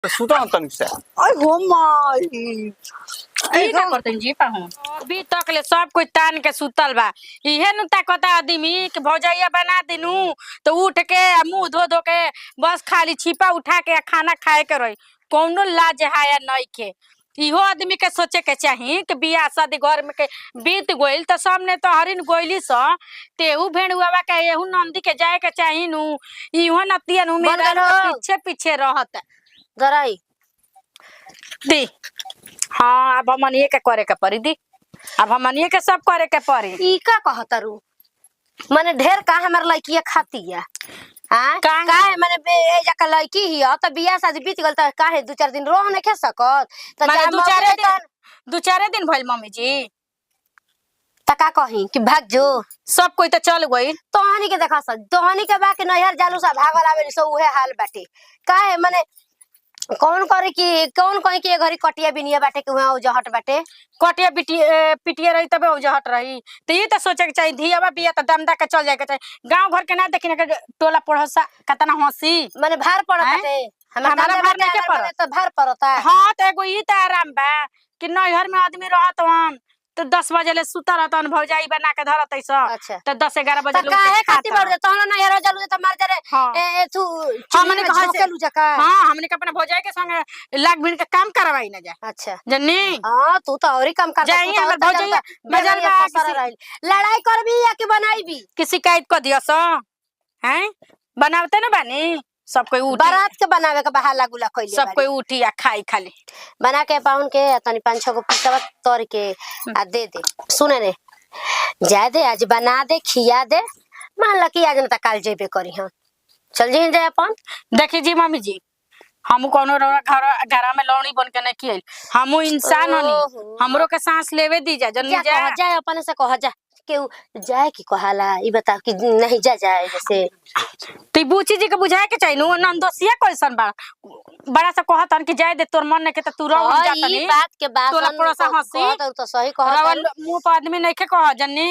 सुता तन से ओए हो माई ई का करते जी पाहु अभी तक ले सब कोई तान के सुतल बा। इहे नु ताकत आदमी के भौजैया बना दिनु तो उठ के मुंह धो धो के बस खाली छिपा उठा के खाना खाए के रही। कौनो लाज हाया नहीं के इहो आदमी के सोचे के चाही कि बियाह शादी घर में के बीत गइल तो सामने तो हरिन गोइली स तेहू भेड़ुआ के एहू नंदी के जाए के चाही नु इहो नतिया नु मेरा पीछे पीछे रहत जराई दी। हाँ अब हमनिए के करे के पड़ी दी। अब हमनिए के सब करे के पड़ी। ई का कहतरू माने ढेर का हमर लड़किया खाती है हां काहे माने ए जका लड़की ही त बियाह शादी बीत गल त काहे 2-4 दिन रह नहीं खे सकत त माने दो चार दिन भइल मम्मी जी त का कही कि भाग जो सब कोई तो चल गई तोहनी के देखा स तोहनी के बा के नहर जालू सा भागल आवे सो उहे हाल बाटे काहे माने कौन करे कि कौन कहे कि घरी कटिया बिनिया बाटे के वहां जहट बाटे कटिया पिटिया रही तबे उजहट रही तो ये तो सोचे के चाहिए धियावा बिया तो दमदा के चल जाए के चाहिए गांव घर के ना देखिन के टोला पड़ोसा कतना हंसी माने भार पड़ताटे हमारा भार नहीं के पड़त तो भार पड़ता हां तो एगो ई त आराम बा कि नहर में आदमी रहत हन तो 10 बजे ले सुता रहतन भौजाई बना के धरत ऐसा अच्छा तो 10-11 बजे लोग काहे खाती बढ़ तहन ना यार जलू त मार जरे ए तू हमने कहा के लू जका हां हमने के अपने भौजाई के संग लाग भिड़ के काम करवाई ना जा अच्छा जन्नी हां तू तो औरी काम कर जाई हमर भौजाई बाजार में लड़ाई करबी या कि बनाईबी कि शिकायत कर दिया सो हैं बनावते ना बानी सब कोई उठी बारात के बनावे के बहाला गुला कइले सब कोई उठी आ खाई खाली बना के पाउन के तनी 5-6 गो पीसवा तोड़ के आ दे दे सुने रे जा दे आज बना दे खिया दे मान ल कि आज न त काल जेबे करी हां चल जी जाए अपन देखी जी मम्मी जी हम कोनो घर में लौड़ी बन के नहीं कियल हमू इंसान हनी हमरो के सांस लेवे दी जा जन्नी जा जाए अपन से कह जा केहू जाए की कहाला ई बता कि नहीं जा जाए जैसे ती बूची जी के बुझाए के चाहिए नु नंदोसिया कैसन बा बड़ा सा कहतन कि जाए दे तोर मन ने के त तू रह जातनी ई बात के बात तोला पड़ोसा हंसी तो सही कहत मुंह पर आदमी नहीं के कह जन्नी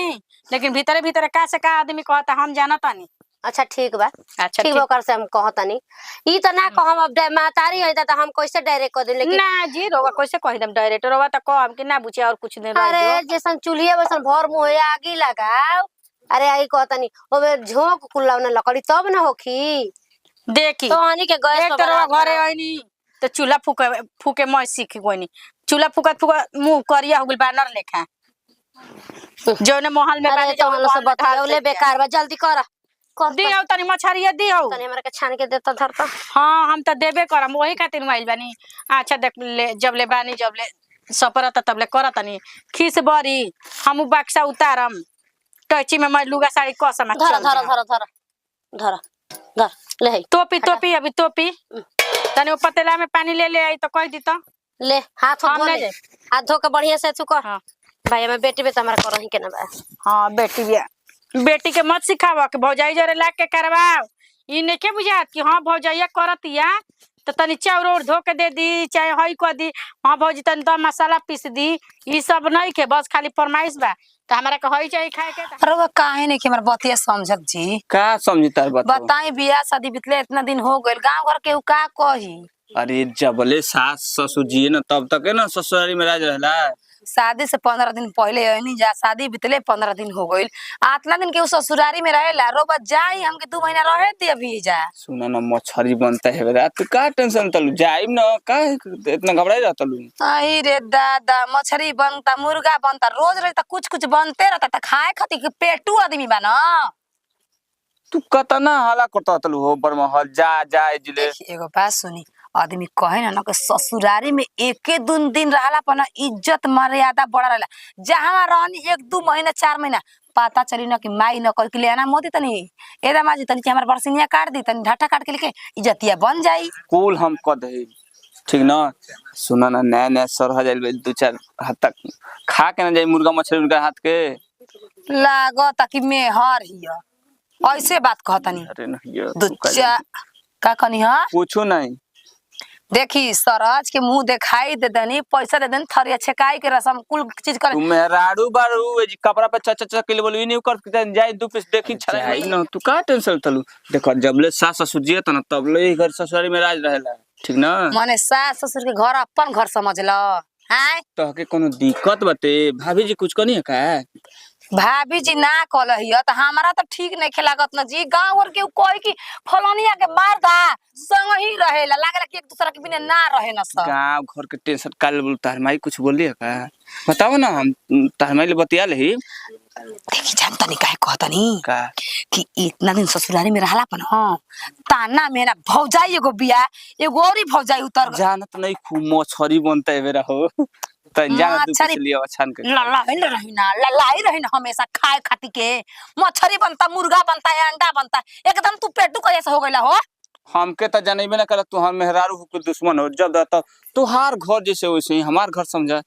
लेकिन भीतर भीतर का से का आदमी कहता हम जानतानी अच्छा ठीक बा अच्छा ठीक ओकर से हम कहतनी ई त ना कहम अब मातारी है त हम कैसे डायरेक्ट कर दे लेकिन ना जी रोवा कैसे कह देम डायरेक्ट रोवा त कहम कि ना बुझे और कुछ दिन रह अरे जैसन चूल्हे वैसन भर मुहे आगी लगाओ अरे आई कहतनी ओबे झोंक कुल्लावना लकड़ी तब ना होखी देखी तो आनी के गैस एक तरह घरे आइनी तो चूल्हा फूके मैं सीख गइनी चूल्हा फूकत मुंह करिया हो गेल बानर लेखा जोने महल में बानी तो से बताओले बेकार बा जल्दी कर दियो तनी मछरिया दियो तनी हमरा के छान के देता धरता हां हम त देबे करम वही खातिर मोबाइल बानी अच्छा देख ले जब ले बानी जब ले सपरत तब ले करतनी खीस बरी हम बक्सा उतारम टची में मैं लुगा साड़ी कसम धर धर धर धर धर धर ले टोपी टोपी अभी टोपी तनी पतेला में पानी ले आई तो कह दी तो ले हाथ धो ले हाथ धो के बढ़िया से तू कर हां भाई मैं बेटी बे हमरा करही के ना बा हां बेटी के मत सिखावा कि भौजाई जरे लाग के करवाओ ई नहीं के बुझात कि हां भौजाइया करतिया तो तनी चाउर और धो के दे दी चाहे हई कर दी हां भौजी तनी तो मसाला पीस दी ई सब नहीं के बस खाली फरमाइश बा तो हमरा के हई चाहिए खाए के अरे वो काहे नहीं कि हमर बतिया समझत जी का समझी तार बात बताई बियाह शादी बितले इतना दिन हो गइल गांव घर के का कही अरे जबले सास ससुर जी न तब तक है ना ससुरारी में राज रहला शादी से 15 दिन पहले आइनी जा शादी बितले 15 दिन हो गइल आतना दिन के ससुरारी में रहेला रोबा जाई हमके 2 महीना रहे दी अभी जा सुना ना मछरी बनता है रात तू का टेंशन तलू जाइम ना का इतना घबराई रहत लू आई रे दादा मछरी बनता मुर्गा बनता रोज रहता कुछ कुछ बनते रहता त खाए खातिर के पेटू आदमी बा ना तू कतना हाला करता तलू हो बरमहल जा जिले एगो बात सुनी आदमी कहे ना कि ससुरारी में एके दिन रहला पर इज्जत मर्यादा बढ़ा रहला जहां रहनी 1-2 महीना 4 महीना पता चली ना कि माई न कर के लेना मोती तनी एदा माजी तनी हमर बरसिनिया काट दी तनी ढाठा काट के लेके इज्जतिया बन जाई कुल हम क दे ठीक ना सुना ना नया सरह जाइल 2-4 हाथ तक खा के ना जाई मुर्गा मछली उनका हाथ के लागत कि मेहर हिया ऐसे बात कहतनी अरे नहीं का कनी हां पूछो नहीं देखी सरज के मुंह दिखाई दे देनी पैसा दे देनी थरिया छकाई के रसम कुल चीज कर तू मेहरारू बारू जी कपड़ा पे चचा के लिए बोलू नहीं कर जाए 2 पीस देखी छड़ा ना तू का टेंशन तलू देखो जबले सास ससुर जिए त ना तबले घर ससुरारी में राज रहेला ठीक ना माने सास ससुर के घर अपन घर समझ ल हैं तो के कोनो दिक्कत बते भाभी जी कुछ कनी है का भाभी जी ना कहलही त हमारा तो ठीक नहीं खेलागत न जी गांव और के कोई की फलनिया के मार दा संग ही रहेला लागला कि एक दूसरा के बिना ना रहे न सब गांव घर के टेंशन काल बोल तार माई कुछ बोली है का बताओ ना हम तार माई ले बतिया ले देखी जानता नहीं काहे कहतनी का कि इतना दिन ससुरारी में रहला पन हां ताना मेरा भौजाई एगो बिया एगो औरी भौजाई उतर जानत नहीं खूब मछरी बनता है बेरा हो त जान तू कुछ लिया छान के ललाई रही ना हमेशा खाए खाती के मछरी बनता मुर्गा बनता है अंडा बनता एकदम तू पेटू कैसे हो गइला हो हमके त जानबे ना कर तू हम मेहरारू के दुश्मन हो जब त तोहार घर जैसे वैसे ही हमार घर समझा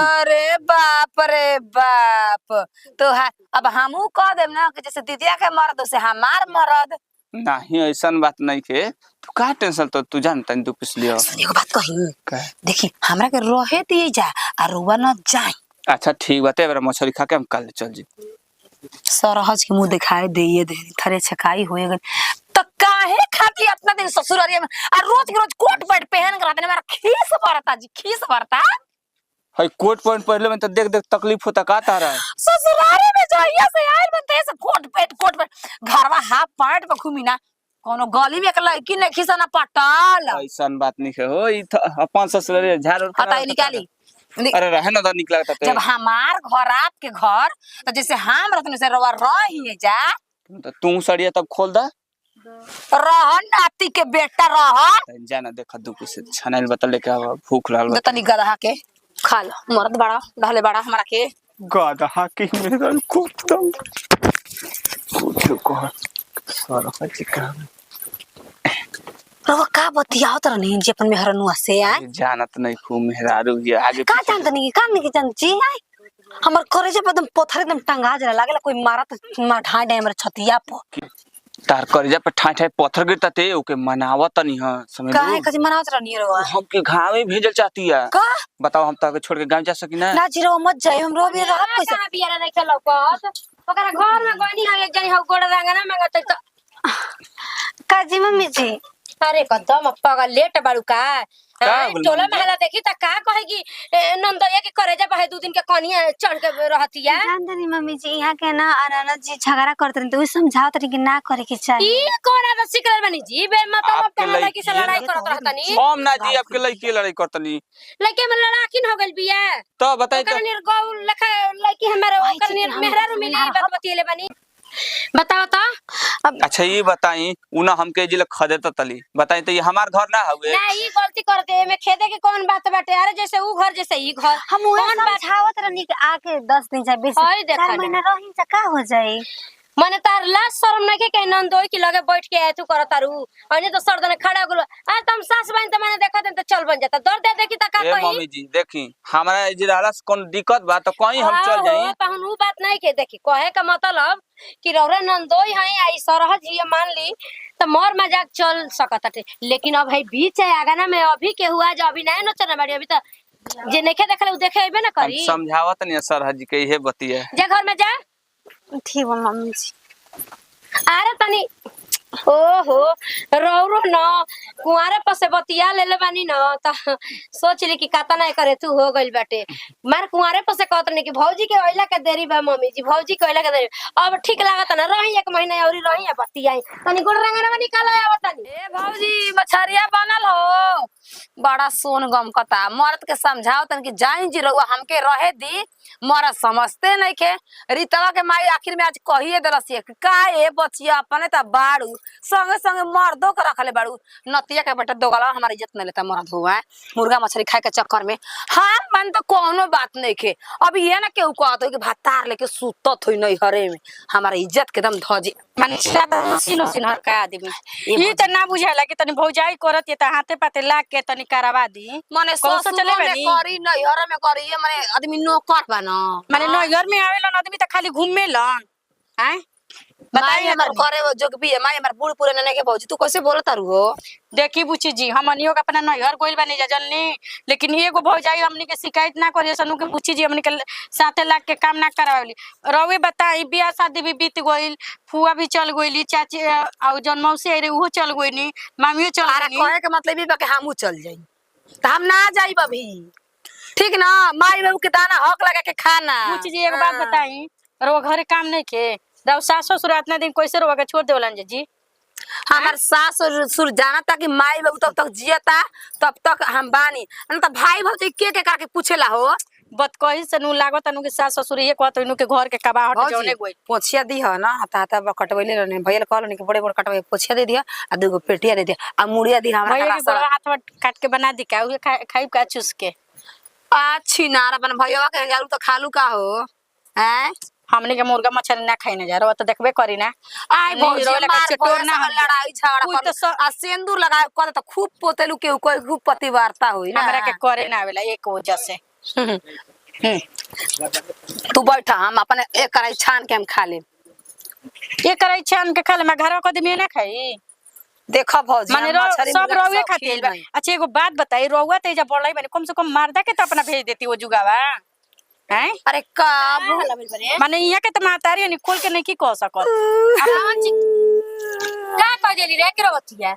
अरे बाप तो अब हमू कह देम ना कि जैसे दीदिया के मर्द से हमार मर्द नहीं ऐसन बात नहीं के तू का टेंशन तो तू जानता नहीं तू पिछ लियो सुनिए को बात कही देखी हमरा के रहे दिए जा और रुआ न जाए अच्छा ठीक बात है मेरा मछली खा के हम कल चल जी सरहज के मुंह दिखाई दे थरे छकाई होए गन तो काहे खाती अपना दिन ससुरारिया में और रोज के रोज कोट पैंट पहन कर रहते मेरा खीस भरता जी खीस भरता है कोट पैंट पहले में तो देख देख तकलीफ होता का तारा ससुरारी में जाइया से आइल बनते से कोट पैंट घरवा हाफ पैंट पे घूमी ना कोनो गली में एक लड़की ने खिसना पटाल ऐसन बात नहीं है हो ई अपन ससुरारी झाड़ हटाई निकाली अरे रहे ना तो निकला था जब हमार घर आपके घर तो जैसे हम रहते से रवा रही जा तू सड़िया तब खोल दा रहन नाती के बेटा रह जाना देखा दुख से छनाइल बता लेके भूख लागल तनी गधा के खा लो मर्द बड़ा ढले बड़ा हमारा के गधा के मेरा कुत्ता कुछ को सारा चिका रवा का बतियाओ तर नहीं जे अपन मेहरनुआ से आए जानत नहीं खूब मेहरारू ये आगे का जानत नहीं का नहीं जानत जी आए हमर करेजे पे एकदम पत्थर एकदम टंगा जला लागला कोई मारत ढाई डे हमर छतिया पर तार करेजा पे ठाई ठाई पत्थर गिरता ते ओके मनावत नहीं है समझ काहे कजी मनावत रहनी रवा हम के गांव में भेजल चाहती है का बताओ हम ताके छोड़ के गांव जा सकी ना ना जीरो मत जाए हमरो भी रह पैसा कहां बियारा नहीं खेलो कत ओकरा घर में गनी हम एक जनी हो गोड़ रंगना मांगत त काजी मम्मी जी अरे कदम पगा लेट बाड़ू का बोल टोला मम्मी? महला देखी त का कहेगी नंदया के करेजा बहे 2 दिन के कनिया चढ़ के रहतिया जानते नहीं मम्मी जी यहाँ के ना अनाना जी झगड़ा करते रहे तो समझाओ तरी कि ना करे के चाहिए ई कोन आदत सिखल बनी जी बे मतलब आपके पहला लड़की से लड़की लड़ाई है करत रहतनी हम ना जी आपके लड़की लड़ाई करतनी लड़के में लड़ाकिन हो गइल बिया तो बताई तो ओकर निर्गौ लखा लड़की हमारे ओकर मेहरारू मिली बात बतिएले बनी बताओ तो अच्छा ये बताई उना हमके जिले खदेता तली बताई तो ये हमार घर ना हुए ना ई गलती करते में खेदे के कौन बात बाटे अरे जैसे ऊ घर जैसे ई घर हम उहे कौन बात समझावत रहनी कि आके 10 दिन चाहे 20 हई देखा 4 महीना रही त का हो जाई माने तार लाज शर्म नहीं के नंदोई के लगे बैठ के आए तू कर तारू अने तो सरदने खड़ा गुलो आ तुम सास बहन त माने देखा त चल बन जाता दर दे देखी त का ए कही मम्मी जी देखी हमारा इजे रहला से कौन दिक्कत बा तो कहीं हम चल जाई पहुन ऊ बात नहीं के देखी कहे का मतलब कि रौरा नंदोई हई आई सरहज ये मान ली त मोर मजाक चल सकत थे लेकिन अब है बीच है आगाना में अभी के हुआ जो अभी नहीं नचना बाड़ी अभी त जे नखे देखले उ देखे अबे ना हम करी समझावत नहीं सर हजी के इहे बतिया जे घर में जा ठीक बा मम्मी जी अरे तनी ओहो रौरो न कुआरे पर से बतिया लेले बानी न त सोच ली कि काता नहीं करे तू हो गइल बाटे मार कुआरे पर से कहत नहीं कि भौजी के ओइला के देरी बा मम्मी जी भौजी के ओइला के देरी अब ठीक लागत ना रही 1 महीना औरी रही है बतियाई तनी गोड़ रंगना निकाल आव तनी ए भौजी मछरिया बनल हो बड़ा सोन गम कता मर्द के समझाओ तन कि जाई जी रहुआ हमके रहे दी मर्द समझते नहीं के रीतवा के माई आखिर में आज कहिए दरसिए कि का ए बचिया अपने त बाड़ू संगे संगे मर्दों के रखले बाड़ू नतिया के बेटा दोगला हमारी इज्जत नहीं लेता मर्द हुआ है मुर्गा मछली खाए के चक्कर में हम मन तो कोनो बात नहीं के अब ये ना केहू कहत हो कि भातार लेके सुतत होई नहीं हरे में हमारा इज्जत के दम धजे माने सिनो सिनहर का आदमी ई त ना बुझाला कि तनी भौजाई करत ये त हाथे पाते लाग के तनी करवा दी माने कौन सा ससुर चले में बनी? करी नहीं हरे में करी ये माने आदमी नौकर बा ना माने नैहर में आवेलन आदमी त खाली घूमेलन हैं माई हमार घरे वो जोग भी है, माई हमार बूढ़ पूरे नने के भौजी, तू कैसे बोलत तारू हो? देखी बुची जी हमनियो के अपना नैहर गोइल बानी जा जननी, लेकिन एगो भौजाई हमनी के शिकायत ना करिए सनु के बुची जी हमनी के साथे लाग के काम ना करावली। रवे बताई बियाह शादी भी बीत गइल, फुआ भी चल गइली, चाची और जन मौसी आई रही उहो चल गइनी, मामियो चल अरे गइनी। कहे के मतलब ई बा के हमहू चल जाई त हम ना जाई अभी, ठीक ना? माई बाबू के दाना हक लगा के खाना। बुची जी एक बात बताई, रो घरे काम नहीं के रहो सास ससुर इतना दिन कैसे रोवा के छोड़ देवलन जी? हमार सास और ससुर जाना था कि माई बाबू तब तक जियता तब तक हम बानी, न त भाई भौजी के काके पूछेला हो? बत कही से नु लागत नु के सास ससुर ये कहत नु के घर के कबाहट जौने गोई पोछिया दी है ना, हाथा हाथा कटवैले रहने भैया कहल ने कि बड़े बड़े कटवे पोछिया दे दिया आ दूगो पेटिया दे दिया आ मुड़िया दी हमरा भैया का के गोड़ा हाथ में काट के बना दी का उहे खाई का चूस के। अच्छी नार अपन भैया के जालू तो खालू का हो हैं? हमनी के मुर्गा मछली ना खाई ना जा रहा तो देखबे करी ना। आय भौजी रोला मार चटोर ना हम लड़ाई झगड़ा कोई कर तो आ सिंदूर लगाए कर त खूब पोतेलू के कोई खूब पतिवार्ता होई ना। हमरा के करे ना आवेला एक वजह से। तू बैठा हम अपन एक कराई छान के हम खा ले। ये करे छान के खा ले, मैं घरवा को आदमी ना खाई। देखा भौजी माने सब रोवे खातिर बा। अच्छा एगो बात बताई, रोवा ते जा बोलई बने कम से कम मर्दा के तो अपना भेज देती वो जुगावा हैं? अरे काब माने इया के त मातारी नि खोल के नहीं की कह सकत का कह देली रे के रोवतिया?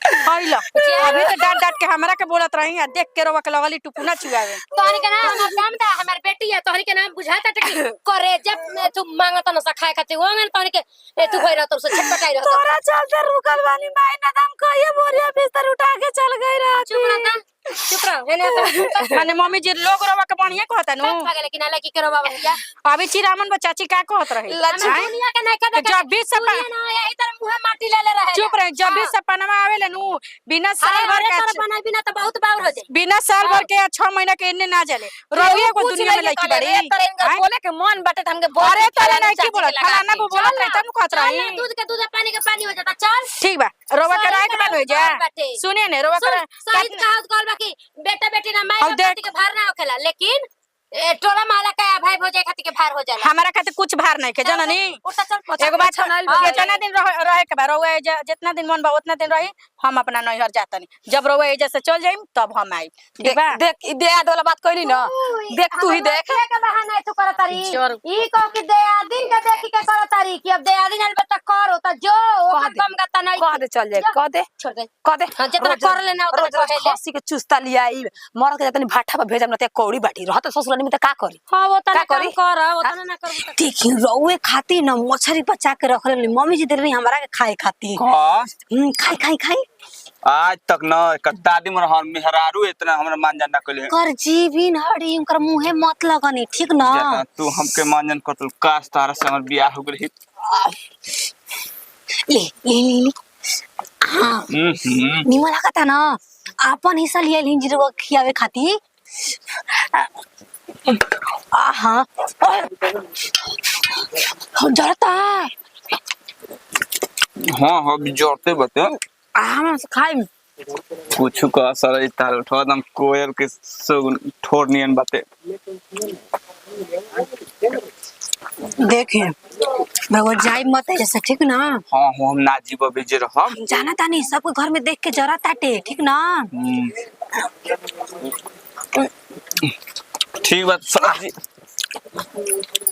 हइला अभी तो डांट डांट के हमरा के बोलत रही आ देख के रोवा के लगली टुकुना चुआवे। तोहनी के ना हमर काम दा हमर बेटी है, तोहनी के नाम बुझाता टकी करे जब तू मांगत न सखाए खातिर ओंगन तोहनी के तू भई रहत से छटपटाई रहत। तोरा चलते रुकल वाली माई ना दम कहिए बोरिया बिस्तर उठा के चल गई रहती। चुप रह हेने माने मम्मी जी लोग रोवा के बढ़िया कहता नु पागल लेकिन अलग की करो बाबा भैया। अभी चिरामन चाची का कहत रही दुनिया के नहीं का जब भी सपा ना इधर मुंह माटी ले ले रहे। चुप रहे, जब भी सपनमा आवेले नु बिना साल भर के बनाई बिना तो बहुत बाउर हो जाए। बिना साल भर के 6 महीना के इन्ने ना चले रोविया को दुनिया में लईकी बड़ी बोले के मन बटे हमके अरे तले नहीं की बोलत फलाना वो बोलत रही तनु कहत रही दूध के दूध पानी के पानी हो जाता। चल ठीक बा रोवा के राय के बात हो जा सुनिए ने रोवा के सहित कहावत कहल बाकी बेटा बेटी ना माई बेटी के भार ना होखेला, लेकिन टोला माला का भाई भौजाई खातिर के भार हो जाला। हमारा खातिर कुछ भार नहीं के जननी। उठा चल एगो बात जितना दिन रहे के बा रोवा जितना दिन मन बा उतना दिन रही, हम अपना नैहर जातनी। जब रोवा एजे से चल जाइम तब हम आई। ठीक बा देख दया वाला बात कहली ना, देख तू ही देख के बहाना है तू करत तारी ई कह के दया दिन के देखी के करत तारी कि अब दया दिन अलबत्ता कर होता जो ओकर कम गता नहीं कह दे चल जाए कह दे छोड़ दे कह दे हां जितना कर लेना उतना कहे ले। खसी के चुस्ता लिया आई मर के जतनी भाठा पर भेजम न ते कौड़ी बाटी रहत ससुरानी में त का करी? हां वो तना का कर करी? वो तना ना कर देखी रउए खाती न मछरी बचा के रख ले मम्मी जी दे रही हमरा के खाए खाती। हां खाई खाई खाई आज तक न दादी मोर हम मेहरारू इतना हमरा मान जान ना कइले कर जीविन हड़ी उनकर मुंहे मत लगनी ठीक ना। तू हमके मान जान करतल काश तारा से हमर बियाह हो गेल। ले हाँ निमन लगता ना अपन हिस्सा लिया हिंजी रो खियावे खाती। हाँ हम जरता हां हो भी जोरते बते हम खाई कुछ का सारा तार उठा दम कोयल के सो ठोर नियन बाते। देखिए भगवान जाई मत ऐसे ठीक ना। हां हम ना जीव बेजे रहम जाना तानी सब घर में देख के जरा ताटे ठीक ना। ठीक बात सर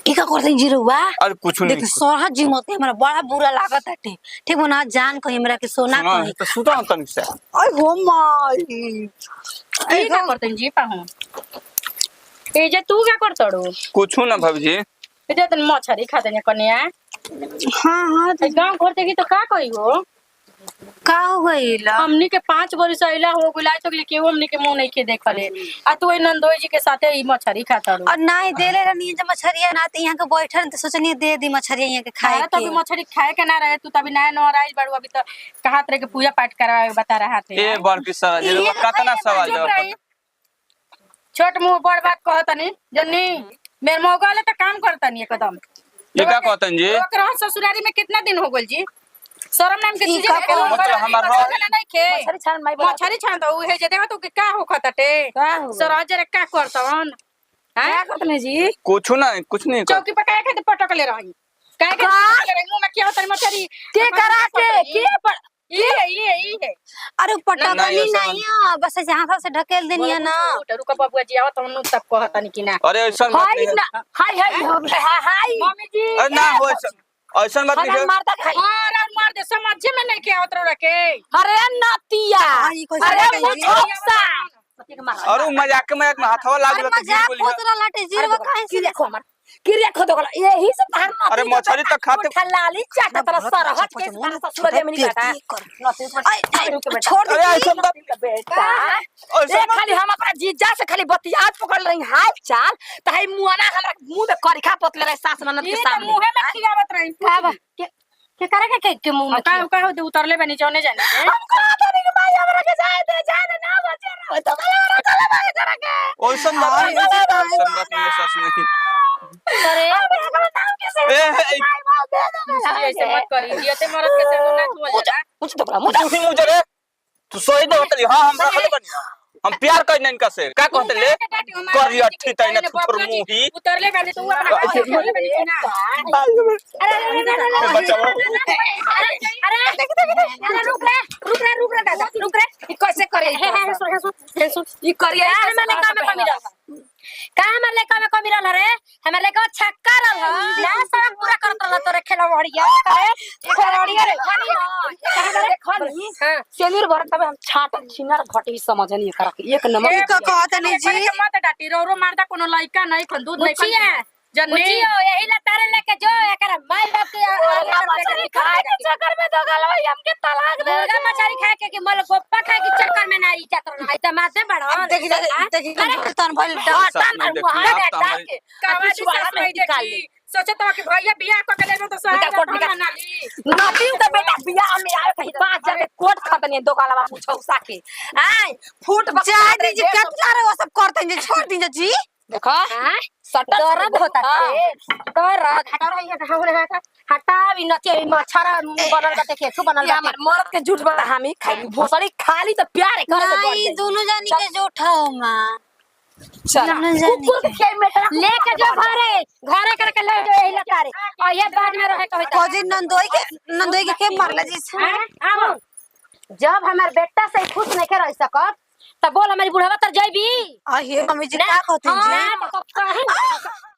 ई का करते जीरुआ? अरे कुछ नहीं देख सोहा जी मत हमरा बड़ा बुरा लागत ताटे ठीक बना जान कहीं हमरा के सोना कहीं तो सुता तन से ओए हो माई ई का करतन जी पाहु ए जे तू का करतड़ो? कुछ ना भाभी जी ए जे तन मछरी खाते ने कन्या। हां हां गांव घर देखी तो का कही हो का हो गइल? हमनी के 5 बरिस अइला हो गुलाई तो के हमनी के मुंह नहीं के देखले आ तू ए नंदोई जी के साथे ई मछरी खातड़ो। और नहीं देले रहनी जब मछरिया ना त यहां के बैठल त सोचनी दे दी मछरिया यहां के खाए खाए तभी मछली खाए के ना रहे, तू तभी नया नया राइज बड़ू अभी तो कहा तरह के पूजा पाठ करवाए बता रहा थे। ए बार की सारा जे कतना सवाल जवाब छोट मुंह बड़ बात कहतनी जन्नी मेरे मौगाले तो काम करतनी एकदम। ये का कहतन जी ओकरा ससुरारी में कितना दिन हो गेल जी? शरम नाम के चीज है मतलब हमार नहीं खे मछरी छान माई मछरी छान तो उहे जे देखो तो के का हो खतटे सराज रे का करतवन हैं? करतने जी कुछ नहीं चौकी पकाए खातिर पटक ले रही काय के मुंह में क्या तनी मछरी के करा के पर ये अरे पटकनी ऐसा नहीं है बस ऐसे हाथ से ढकेल देनी है ना रुका बाबूआ जी आवत हम तब कहता नहीं कि ना अरे ऐसा बात हाय नहीं है। ना हाय हाय मम्मी जी अरे ना हो ऐसा बात नहीं हमार है। मारता खाई मार दे समझ में नहीं के आवत रखे अरे नतिया आई कोई अरे सका कहीं जी। मुझसा अरे मजाक में हाथवा लाग अरे रहा मजाक बोली होत रहा लाटे जीरवा काहे से देखो हमार क्रिया खो दोगला यही से तार अरे मछली तक खाते लाली चाटा तरह सरहज के ससुर जे मिनी काटा छोड़ अरे ऐसा बात बेटा ऐसा ए खाली हम अपना जीजा से खाली बतियात पकड़ रही हाल चाल तही मुआना हमरा मुंह में करिखा पोतले रहे सास ननद के ये तो सामने मुंह में खियावत रही का बा के करे के मुंह में का हो दे उतरले बनी जाने जाने हम कहा था नहीं कि भाई हमरा के जाए दे जाने ना बचे ना तो मला चले भाई जरा के ऐसा बात नहीं है। ऐसा बात नहीं है सच नहीं। अरे हमरा नाम कैसे ए ऐसे मत करी दियते मरद के संग ना तू जाला मुझे तो बड़ा मुझे मुझे मुझे रे तू सोई दे होतली हां हम रखले बनी हम प्यार करने इनका से का कहते ले करी अठी तैने थुर मुही उतरले बनी तू अपना उतरले बनी ना अरे बचाओ अरे रुक रे दादा रुक रे ई कैसे करे सुन ई करिए हमारे काम में कमी रहा का हमारे काम में कमी रहा रे हमारे का छक्का रहा ना सब पूरा करत रहा तोरे खेला बढ़िया करे खेलड़िया रे खानी हां सेलिर भर तब हम छाट छिनार घटी समझ नहीं करा एक नंबर ई का कहत नहीं जी मत डाटी रो मारदा कोनो लइका नहीं खन दूध नहीं खन जन्नी यही ला तारे लेके जो एकरा माय बाप के खाए के चक्कर में तो गलवा हमके तलाक दे मुर्गा मछली खाए के मल गोप्पा खाए के चक्कर में ना ई चक्कर में त माते बड़ा देखी तन भइल डाटा नहीं मार देखी, वहां आप तो डाल हमारी- के कावा कावाजी सास में देखी सोचे तो कि भैया बियाह क के लेबो तो बेटा कोट सहारा निकाल। ना ली नती तो बेटा बियाह में आए कहीं बात जाके कोट खतने दो गलवा मुछौसा के आय फूट जा दीजिए कतला रे वो सब करते हैं जी छोड़ दीजिए जी देखो सटा दर्द होता है दर्द हटा रही है हटा भी नती मच्छर बनल का देखे तू बनल ये हमार मर्द के झूठ बता हमी खाई भोसड़ी खाली तो प्यार करे तो बढ़ नहीं जाए दोनों जानी के जो उठाओ मां चल दोनों जानी कुकुर के के में लेके जो घरे करके ले जो यही लतारे और ये बाद में रहे कहता फौजी नंदोई के मारला जी आओ जब हमार बेटा से खुश नहीं के रह सकत तब बोल हमारी बुढ़ावा तर जाइबी आ हे मम्मी जी का कहते हैं जी हां तो कहे